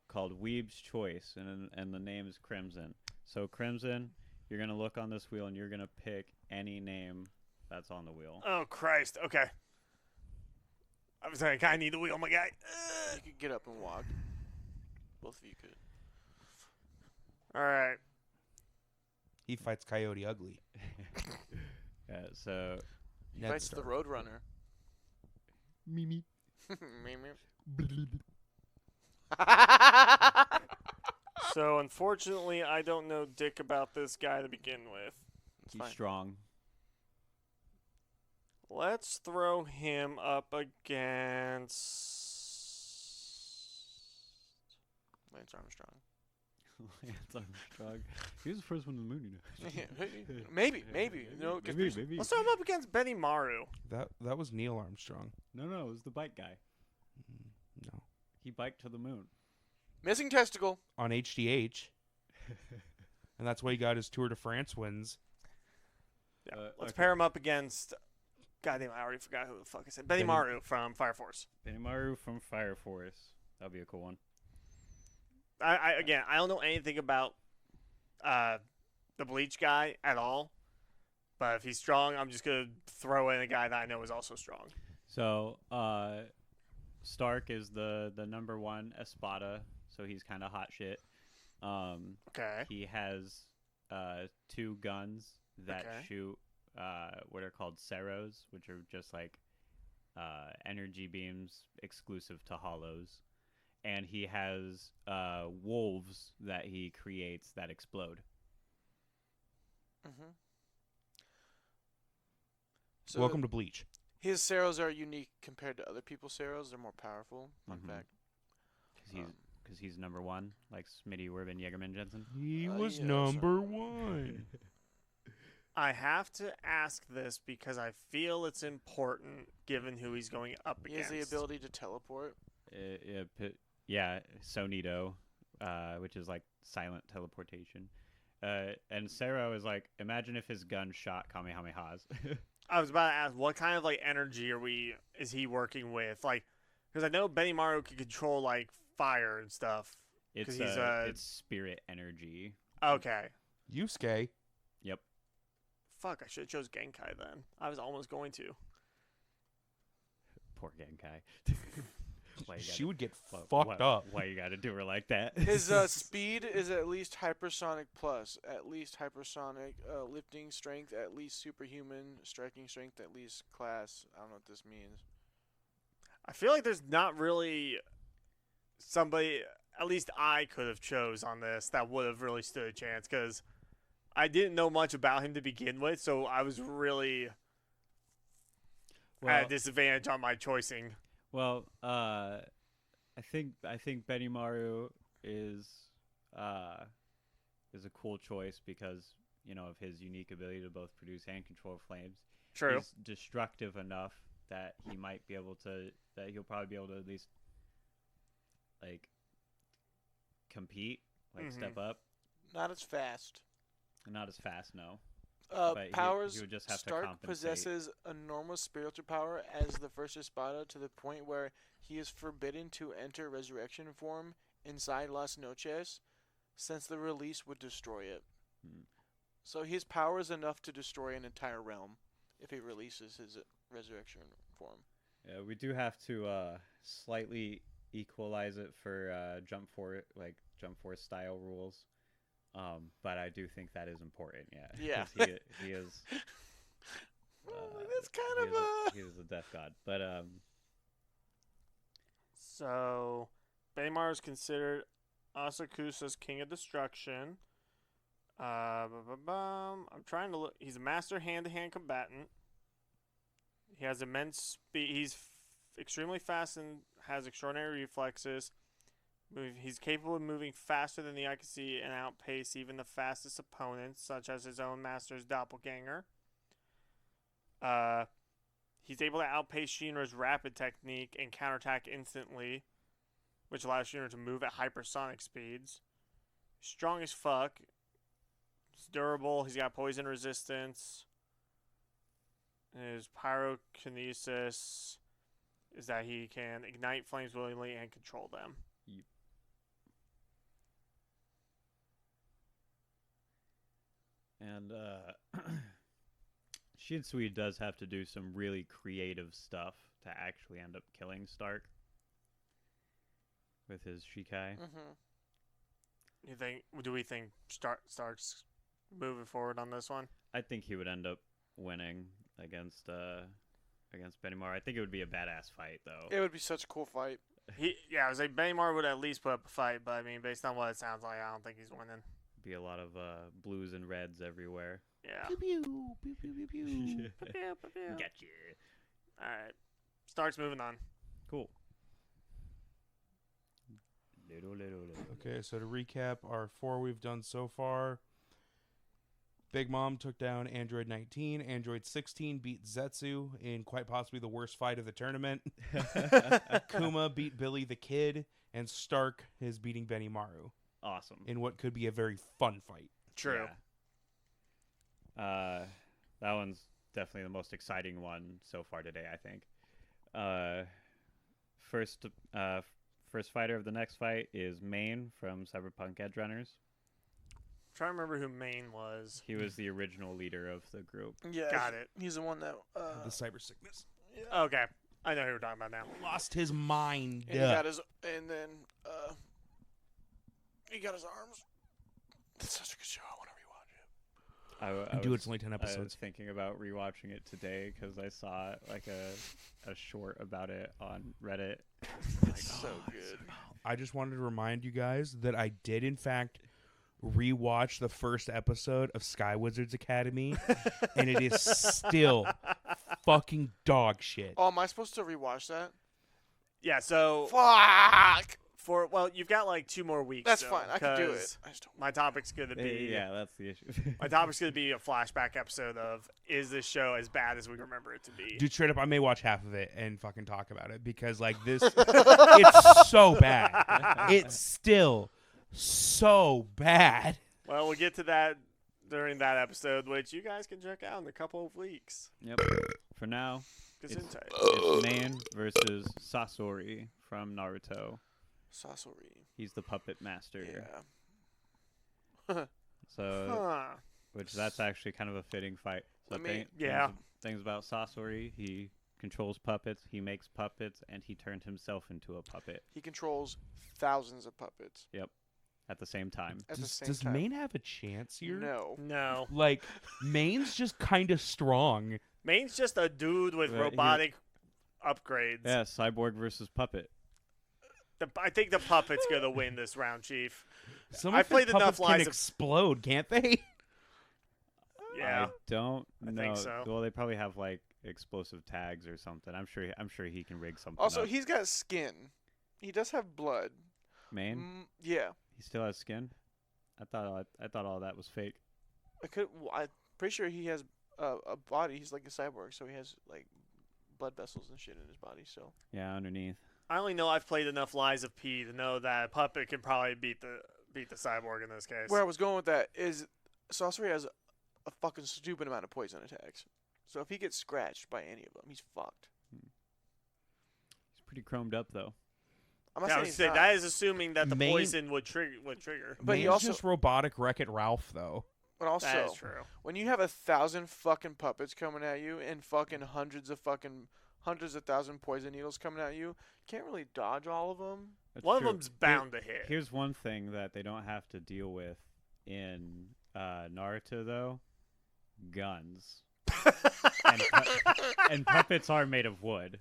called Weeb's Choice, and the name is Crimson. So Crimson, you're gonna look on this wheel and you're gonna pick any name that's on the wheel. Oh, Christ. Okay. I was like, I need the wheel, my guy. You could get up and walk. Both of you could. All right. He fights Coyote Ugly. So He Ned fights the Stark. Roadrunner. Mimi. So unfortunately, I don't know dick about this guy to begin with. It's He's fine. strong. Let's throw him up against. Lance Armstrong. Lance Armstrong. He was the first one to the moon, you know. Maybe. No, maybe. Let's throw him up against Benny Maru. That was Neil Armstrong. No, it was the bike guy. No. He biked to the moon. Missing testicle. On HDH. And that's why he got his Tour de France wins. Yeah. okay. Let's pair him up against. Goddamn, I already forgot who the fuck I said. Benny Maru from Fire Force. Benny Maru from Fire Force. That'll be a cool one. I don't know anything about the Bleach guy at all. But if he's strong, I'm just gonna throw in a guy that I know is also strong. So, Stark is the number one Espada, so he's kind of hot shit. Okay. He has 2 guns that Okay. shoot what are called Xeros, which are just like energy beams exclusive to hollows. And he has wolves that he creates that explode. Mm-hmm. So Welcome to Bleach. his Ceros are unique compared to other people's Ceros. They're more powerful. Fun Mhm. fact. Because he's number one, like Smitty, Werben, Jägerman, Jensen. He yeah, was so- number 1. I have to ask this because I feel it's important given who he's going up He has against. the ability to teleport. Yeah, Sonito, which is like silent teleportation. And Sero is like, imagine if his gun shot Kamehamehas. I was about to ask, what kind of like energy is he working with? Like, because I know Benny Maru can control like fire and stuff. it's he's, it's spirit energy. Okay. Yusuke. Yep. Fuck, I should have chose Genkai then. I was almost going to. Poor Genkai. Why you She gotta- would get why- fucked up. Why you gotta do her like that? His speed is at least hypersonic plus, at least hypersonic, lifting strength, at least superhuman, striking strength, at least class. I don't know what this means. I feel like there's not really somebody, at least I could have chose on this that would have really stood a chance because I didn't know much about him to begin with, so I was really at a disadvantage on my choicing. Well, I think Benny Maru is a cool choice because of his unique ability to both produce and control flames. True. He's destructive enough that he'll probably be able to at least like compete, like step up. Not as fast. Not as fast, no. But he Powers. would just have to Stark compensate. possesses enormous spiritual power as the first Espada to the point where he is forbidden to enter resurrection form inside Las Noches, since the release would destroy it. So his power is enough to destroy an entire realm if he releases his resurrection form. Yeah, we do have to slightly equalize it for jump force style rules. But I do think that is important. Yeah. 'Cause he is. That's kind of a. He is a death god, but So, Benny Maru is considered Asakusa's king of destruction. I'm trying to look. He's a master hand-to-hand combatant. He has immense speed. He's extremely fast and has extraordinary reflexes. He's capable of moving faster than the eye can see and outpace even the fastest opponents, such as his own master's doppelganger. He's able to outpace Shinra's rapid technique and counterattack instantly, which allows Shinra to move at hypersonic speeds. Strong as fuck. He's durable. He's got poison resistance. His pyrokinesis is that he can ignite flames willingly and control them. and Shinsui does have to do some really creative stuff to actually end up killing Stark with his Shikai. Mm-hmm. Do we think Stark's moving forward on this one? I think he would end up winning against Benny Mar. I think it would be a badass fight though. It would be such a cool fight. I was like, Baymar would at least put up a fight, but I mean, based on what it sounds like, I don't think he's winning. Be a lot of blues and reds everywhere. Yeah. Pew pew pew pew pew pew. Gotcha. All right. Starts moving on. Cool. Okay, so to recap, our 4 we've done so far. Big Mom took down Android 19. Android 16 beat Zetsu in quite possibly the worst fight of the tournament. Kuma beat Billy the Kid, and Stark is beating Benny Maru Awesome. in what could be a very fun fight. True. Yeah. That one's definitely the most exciting one so far today, I think. First fighter of the next fight is Main from Cyberpunk Edgerunners. I'm trying to remember who Main was. He was the original leader of the group. Yeah, Got it. He's the one that The cyber sickness. Okay. I know who we're talking about now. Lost his mind. and he got his he got his arms. It's such a good show. I want to rewatch it. I do was- it's only 10 I was episodes. thinking about rewatching it today because I saw like a short about it on Reddit. It's so good. I just wanted to remind you guys that I did, in fact, rewatch the first episode of Sky Wizards Academy, and it is still fucking dog shit. Oh, am I supposed to rewatch that? Yeah, so Fuck. you've got like 2 more weeks. That's though, fine. I can do it. 'cause I just don't. My topic's going to be Yeah, that's the issue. my topic's going to be a flashback episode of is this show as bad as we remember it to be? Dude, straight up, I may watch half of it and fucking talk about it because, like, this, it's so bad. It's still so bad. Well, we'll get to that during that episode, which you guys can check out in a couple of weeks. Yep. For now, Gesundheit. it's Main versus Sasori from Naruto. Sasori. He's the puppet master. Yeah. So, Huh. which that's actually kind of a fitting fight. So I mean, things about Sasori, he controls puppets, he makes puppets, and he turned himself into a puppet He controls thousands of puppets at the same time. at the same Does time. Maine have a chance here? No. No. Like, Maine's just kind of strong. Main's just a dude with Right, robotic upgrades. Yeah, cyborg versus puppet. I think the puppet's going to win this round, Chief. Some I of his played enough puppets can Lies of- explode, can't they? Yeah. I don't I know. think so. Well, they probably have like explosive tags or something. I'm sure he can rig something Also, up. he's got skin. He does have blood. Main, Yeah. he still has skin. I thought all that was fake. I'm pretty sure he has a body. He's like a cyborg, so he has like blood vessels and shit in his body. So Yeah, underneath. I only know I've played enough Lies of P to know that a puppet can probably beat the cyborg in this case. where I was going with that is Sorcery has a fucking stupid amount of poison attacks. So if he gets scratched by any of them, he's fucked. He's pretty chromed up though. I'm not Yeah, I saying would he's say not, that is assuming that the Main- poison would trigger. but he Maine's also, just robotic Wreck-It Ralph, though. but also, That is true. when you have 1,000 fucking puppets coming at you and fucking hundreds of thousand poison needles coming at you, you can't really dodge all of them. That's One true. of them's bound to hit. Here's one thing that they don't have to deal with in Naruto though: guns. and puppets are made of wood.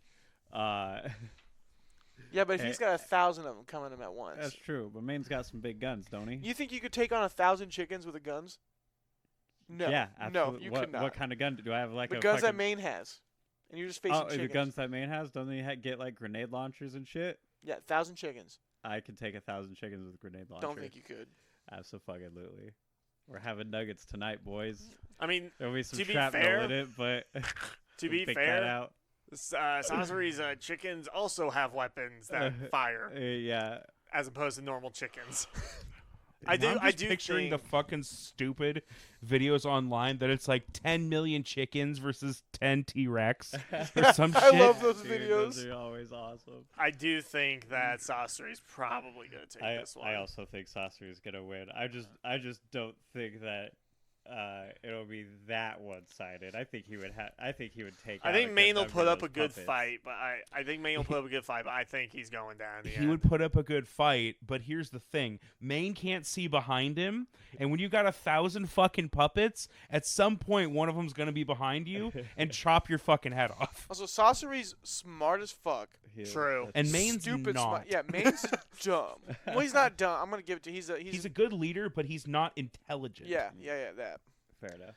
Yeah, but if he's got 1,000 of them coming at him at once, That's true, but Main's got some big guns, don't he? you think you could take on 1,000 chickens with the guns? No. Yeah, No, absolutely. you what, could not. What kind of gun do I have? Like the a guns that fucking, Maine has, and you're just facing chickens. the guns that Main has, don't they get like grenade launchers and shit? Yeah, 1,000 chickens. I could take 1,000 chickens with a grenade launcher. Don't think you could. Absolutely. We're having nuggets tonight, boys. I mean, There'll be some To be shrapnel fair- in it, but to we'll be pick fair, that out. Sasori's chickens also have weapons that fire, Yeah. as opposed to normal chickens. I'm I just do picturing think the fucking stupid videos online that it's like 10 million chickens versus 10 T-Rex or some I shit. love those Dude, videos. Those are always awesome. I do think that Sasori's probably gonna take this one. I also think Sasori is gonna win. I just don't think that it'll be that one-sided. I think he would take. I out think a Maine good will number put of up a those good puppets. fight, but I think Maine will put up a good fight, but I think he's going down. In the He end. would put up a good fight, but here's the thing: Maine can't see behind him, and when you got 1,000 fucking puppets, at some point one of them's gonna be behind you and chop your fucking head off. Also, Saucery's smart as fuck. True. That's- And Maine's Stupid not. smart. Yeah, Maine's dumb. Well, he's not dumb. I'm gonna give it to. He's a good leader, but he's not intelligent. Yeah, that. fair enough.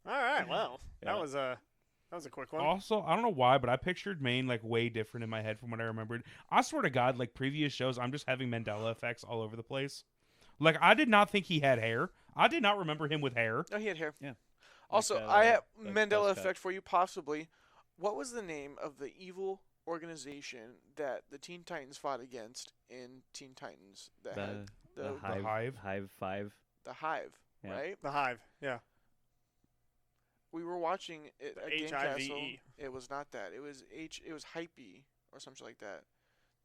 All right, well, Yeah. that was a quick one. Also, I don't know why, but I pictured Maine like way different in my head from what I remembered. I swear to God, like previous shows, I'm just having Mandela effects all over the place. Like I did not think he had hair. I did not remember him with hair. Oh, he had hair. Yeah. Also, Like that, I have like Mandela buzz cut. effect for you, possibly. What was the name of the evil organization that the Teen Titans fought against in Teen Titans? That had The the Hive. Hive. 5. the Hive, Yeah. right? The Hive, yeah. We were watching it at Game HIVE. Castle. It was not that. It was It was Hypey or something like that.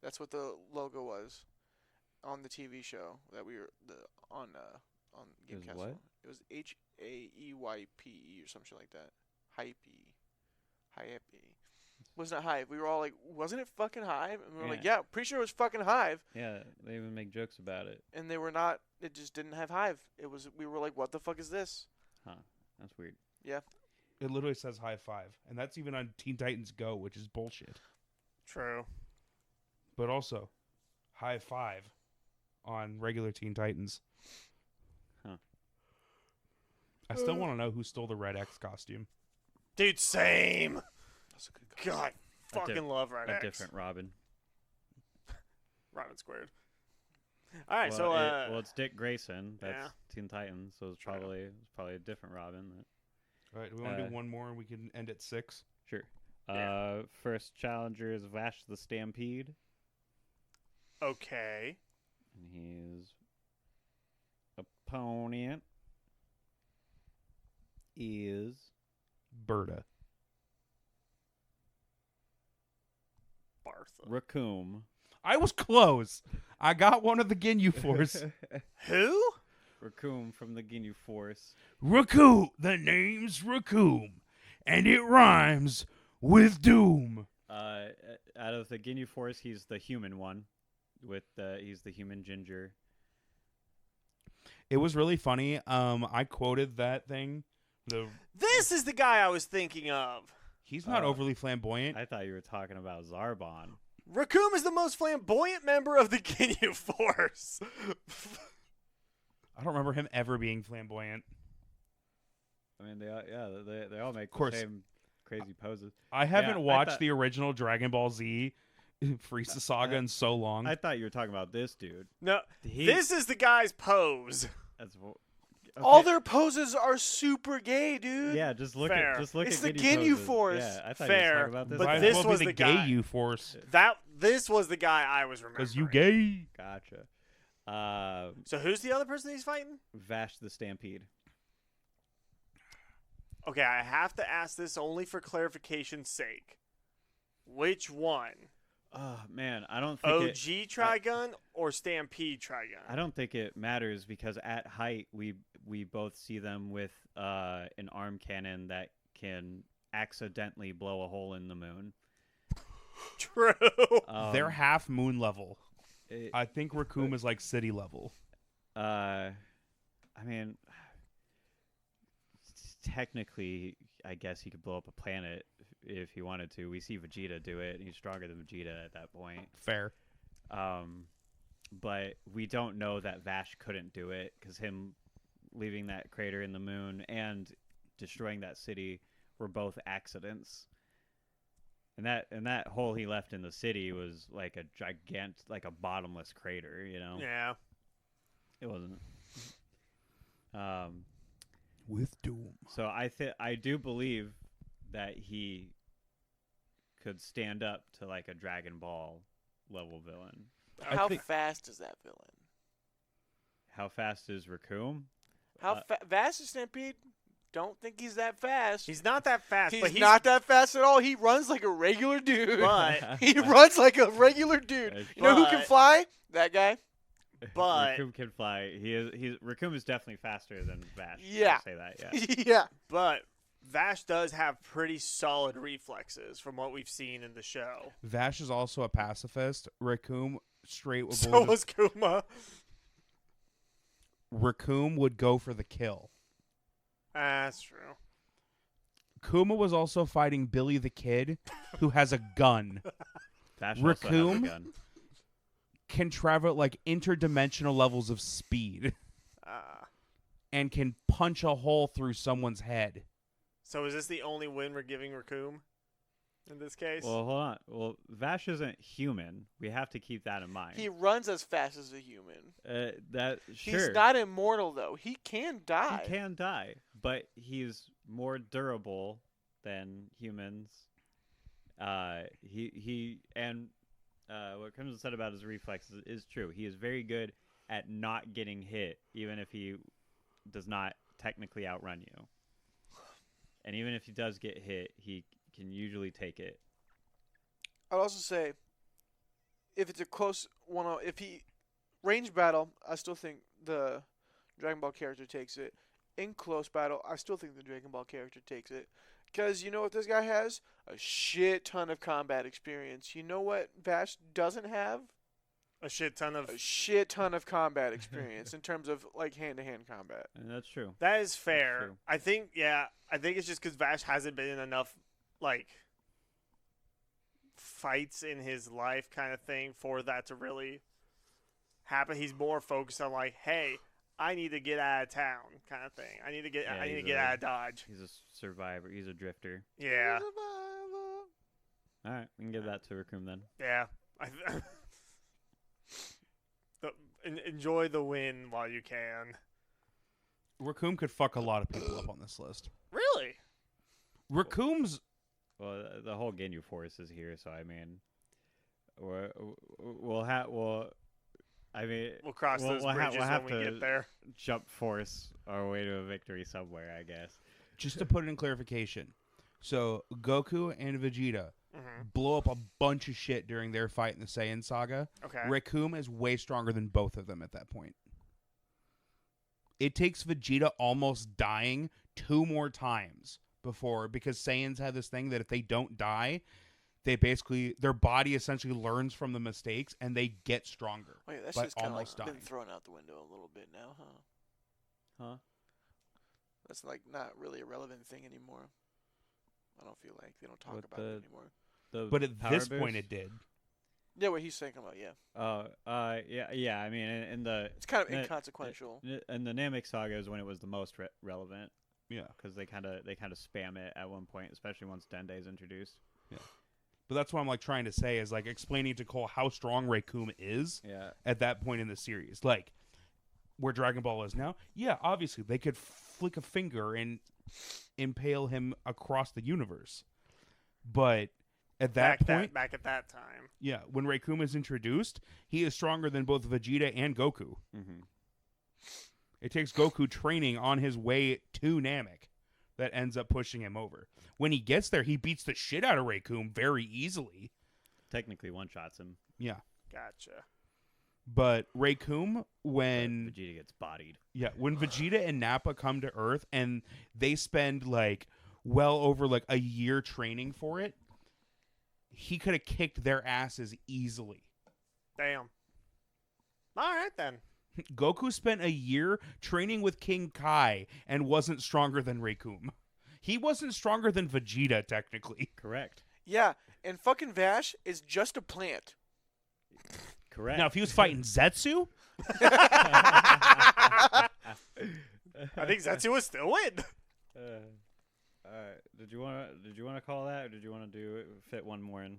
That's what the logo was on the TV show that we were on Game was Castle. what? It was HAEYPE or something like that. Hypey. Wasn't it Hive? We were all like, wasn't it fucking Hive? And we were like, Yeah. yeah, pretty sure it was fucking Hive. Yeah, they even make jokes about it. And they were not. It just didn't have Hive. We were like, what the fuck is this? Huh. That's weird. It literally says high five, and that's even on Teen Titans Go, which is bullshit. True. But also, high five on regular Teen Titans. Huh. I still want to know who stole the Red X costume. Dude, same. That's a good guy. God, fucking love Red A X. different Robin. Robin squared. All right, well, so well, it's Dick Grayson. That's yeah. Teen Titans, so it's probably a different Robin. All right, do we want to Uh, do one more and we can end at 6? Sure. Yeah. First challenger is Vash the Stampede, okay. and his opponent is Berta. Bartha. Raccoon. I was close. I got one of the Ginyu Force. Who? Raccoon from the Ginyu Force. Raccoon. The name's Raccoon, and it rhymes with doom. Out of the Ginyu Force, he's the human one. He's the human ginger. It was really funny. I quoted that thing. This is the guy I was thinking of. He's not Oh. overly flamboyant. I thought you were talking about Zarbon. Raccoon is the most flamboyant member of the Ginyu Force. I don't remember him ever being flamboyant. I mean, they all make Course. the same crazy poses. I haven't I watched thought- the original Dragon Ball Z Frieza saga in so long. I thought you were talking about this dude. No, He- this is the guy's pose. That's All okay. their poses are super gay, dude. Yeah, just look Fair. at It's at the Ginyu poses. Force. Yeah, I thought Fair, you were talking about this. but Might guy. as this well was be the the guy. gay U Force This was the guy I was remembering. because you gay. Gotcha. So who's the other person he's fighting? Vash the Stampede. Okay, I have to ask this only for clarification's sake. Which one? Oh man, I don't think OG Trigun or Stampede Trigun? I don't think it matters because at height we both see them with an arm cannon that can accidentally blow a hole in the moon. True. They're half moon level. it- I think Raccoon is like city level. I mean, technically, I guess he could blow up a planet if he wanted to. We see Vegeta do it, and he's stronger than Vegeta at that point. Fair. But we don't know that Vash couldn't do it because him leaving that crater in the moon and destroying that city were both accidents. And that hole he left in the city was like a like a bottomless crater, you know? Yeah. It wasn't. With doom. So I do believe that he could stand up to like a Dragon Ball level villain. How think- fast is that villain? How fast is Raccoon? How fast is Stampede? Don't think he's that fast. He's not that fast, but He's not that fast at all. He runs like a regular dude. But He runs like a regular dude. You know who can But- fly? That guy. But Raccoon can fly. Raccoon is definitely faster than Vash. Yeah. I'll say that. Yeah. Yeah. but Vash does have pretty solid reflexes from what we've seen in the show. Vash is also a pacifist. Raccoon straight would So was Kuma. Raccoon would go for the kill. That's true. Kuma was also fighting Billy the Kid, who has a gun. Vash also has a Raccoon gun. can travel at like interdimensional levels of speed and can punch a hole through someone's head. So is this the only win we're giving Raccoon in this case? Well, hold on. Well, Vash isn't human. We have to keep that in mind. He runs as fast as a human. Sure. He's not immortal though. He can die. He can die, but he's more durable than humans. What Crimson said about his reflexes is true. He is very good at not getting hit, even if he does not technically outrun you. And even if he does get hit, he can usually take it. I'd also say, if it's a close one, if he range battle, I still think the Dragon Ball character takes it. In close battle, I still think the Dragon Ball character takes it. Because you know what this guy has? A shit ton of combat experience. You know what Vash doesn't have? A shit ton of. A shit ton of combat experience in terms of like hand-to-hand combat. And that's true. That is fair. true. I think it's just because Vash hasn't been in enough like fights in his life, kind of thing, for that to really happen. He's more focused on like, hey, I need to get out of town, kind of thing. I need to get out of Dodge. He's a survivor. He's a drifter. Yeah, All right, we can give that to Raccoon then. yeah. Enjoy the win while you can. Raccoon could fuck a lot of people up on this list. Really? Raccoon's Well, the whole Ginyu Force is here, so I mean, we'll have We'll cross those bridges have when we to get there. jump force our way to a victory somewhere, I guess. just to put it in clarification. So Goku and Vegeta Mm-hmm. blow up a bunch of shit during their fight in the Saiyan saga. Okay. Raccoon is way stronger than both of them at that point. It takes Vegeta almost dying 2 more times because Saiyans have this thing that if they don't die, their body essentially learns from the mistakes and they get stronger. Oh yeah, that's by just kind of like almost been dying. thrown out the window a little bit now, huh? Huh? That's like not really a relevant thing anymore. I don't feel like they don't talk With about it anymore. But at power this point, boost? it did. Yeah, what he's saying about, yeah. Yeah. I mean, in the It's kind of Nah, inconsequential. in the Namek saga is when it was the most relevant Yeah. because they kind of spam it at one point, especially once Dende is introduced. But that's what I'm like trying to say is like explaining to Cole how strong Raccoon is Yeah. at that point in the series. Like where Dragon Ball is now. Yeah, obviously they could flick a finger and impale him across the universe. But at that point, back at that time. yeah, when Raccoon is introduced, he is stronger than both Vegeta and Goku. Mm-hmm. It takes Goku training on his way to Namek that ends up pushing him over. When he gets there, he beats the shit out of Raccoon very easily. Technically, one shots him. Yeah. Gotcha. But Raccoon, when Vegeta gets bodied. when Vegeta and Nappa come to Earth and they spend like well over like a year training for it, he could have kicked their asses easily. Damn. All right then. Goku spent a year training with King Kai and wasn't stronger than Raccoon. He wasn't stronger than Vegeta, technically. Correct. Yeah, and fucking Vash is just a plant. Correct. Now, if he was fighting Zetsu, I think Zetsu would still win. Did you want to call that, or did you want to fit one more in?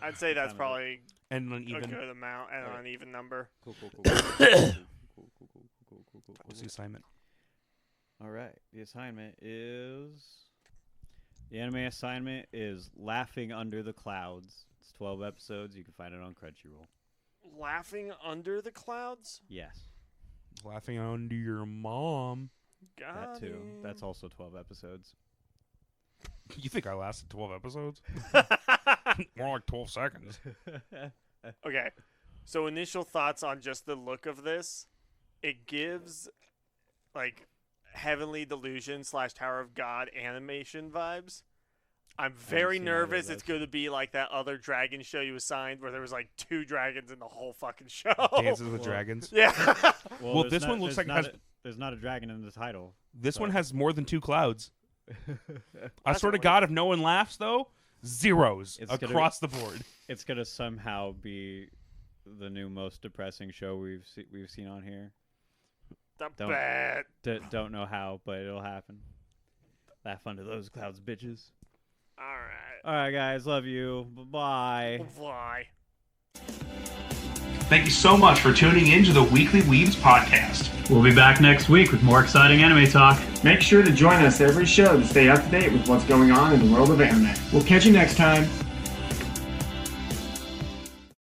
I'd say that's Time of it. probably and an a even good amount and Alright. an even number. Cool. what's the assignment? All right. The anime assignment is Laughing Under the Clouds. It's 12 episodes. You can find it on Crunchyroll. Laughing under the clouds? Yes. Laughing under your mom. That too. That's also 12 episodes. You think I lasted 12 episodes? More like 12 seconds. Okay. So initial thoughts on just the look of this, it gives like Heavenly Delusion / Tower of God animation vibes. I'm very seen either of nervous it's those. going to be like that other dragon show you assigned where there was like 2 dragons in the whole fucking show. Dances with Well, Dragons. Yeah. Well, there's this one looks there's like it not has- there's not a dragon in the title. This So- one has more than 2 clouds. I That's swear to what God, if no one laughs, though, zeros It's gonna- across the board. It's gonna somehow be the new most depressing show we've seen on here. The Don't- bet. Don't know how, but it'll happen. Laugh under those clouds, bitches. All right. All right, guys, love you. Bye. Why? Thank you so much for tuning in to the Weekly Weebs podcast. We'll be back next week with more exciting anime talk. Make sure to join us every show to stay up to date with what's going on in the world of anime. We'll catch you next time.